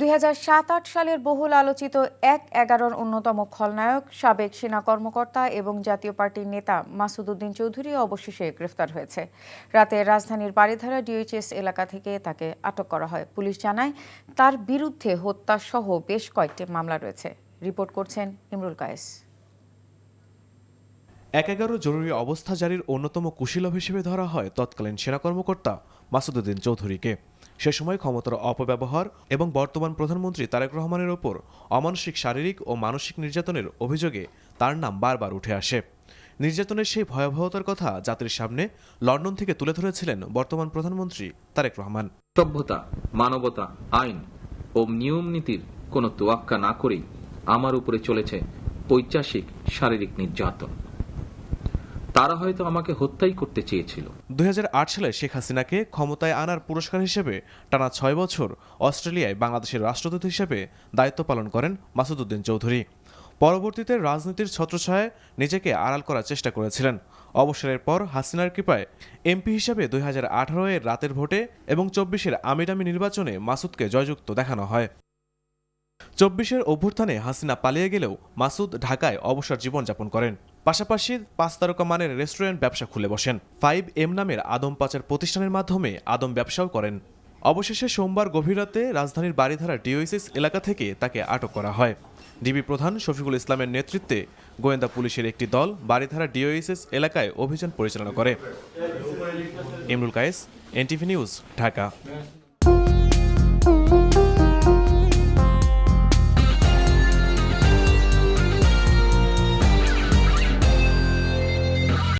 2007-8 সালের বহুল আলোচিত ১/১১-র অন্যতম খলনায়ক সাবেক সেনা কর্মকর্তা এবং জাতীয় পার্টির নেতা মাসুদ উদ্দিন চৌধুরী অবশেষে গ্রেফতার হয়েছে। রাতে রাজধানীর বারিধারা ডিওএইচএস এলাকা থেকে তাকে আটক করা হয়। পুলিশ জানায় তার বিরুদ্ধে হত্যাসহ বেশ কয়েকটি মামলা রয়েছে। রিপোর্ট করছেন ইমরুল কায়েস। ১/১১ জরুরি অবস্থা জারির অন্যতম কুশীলব হিসেবে ধরা হয় তৎকালীন সেনা কর্মকর্তা মাসুদ উদ্দিন চৌধুরীকে। সে সময় ক্ষমতার অপব্যবহার এবং বর্তমান প্রধানমন্ত্রী তারেক রহমানের ওপর অমানসিক শারীরিক ও মানসিক নির্যাতনের অভিযোগে তার নাম বারবার উঠে আসে। নির্যাতনের সেই ভয়াবহতার কথা জাতির সামনে লন্ডন থেকে তুলে ধরেছিলেন বর্তমান প্রধানমন্ত্রী তারেক রহমান। সভ্যতা, মানবতা, আইন ও নিয়ম নীতির কোনো তোয়াক্কা না করেই আমার উপরে চলেছে পৈশাচিক শারীরিক নির্যাতন। তারা হয়তো আমাকে হত্যাই করতে চেয়েছিল। 2008 সালে শেখ হাসিনাকে ক্ষমতায় আনার পুরস্কার হিসেবে টানা 6 বছর অস্ট্রেলিয়ায় বাংলাদেশের রাষ্ট্রদূত হিসেবে দায়িত্ব পালন করেন মাসুদ উদ্দিন চৌধুরী। পরবর্তীতে রাজনীতির ছত্রছায়ায় নিজেকে আড়াল করার চেষ্টা করেছিলেন। অবসরের পর হাসিনার কৃপায় এমপি হিসেবে 2018 এর রাতের ভোটে এবং 24-এর আমিডামি নির্বাচনে মাসুদকে জয়যুক্ত দেখানো হয়। 24-এর অভ্যুত্থানে হাসিনা পালিয়ে গেলেও মাসুদ ঢাকায় অবসর জীবনযাপন করেন। পাশাপাশি 5 তারকা মানের রেস্টুরেন্ট ব্যবসা খুলে বসেন। 5M নামের আদম পাচার প্রতিষ্ঠানের মাধ্যমে আদম ব্যবসাও করেন। অবশেষে সোমবার গভীর রাতে রাজধানীর বারিধারা ডিওএইচএস এলাকা থেকে তাকে আটক করা হয়। ডিবি প্রধান শফিকুল ইসলামের নেতৃত্বে গোয়েন্দা পুলিশের একটি দল বারিধারা ডিওএইচএস এলাকায় অভিযান পরিচালনা করে। Imrul Kayes, NTV news, Dhaka.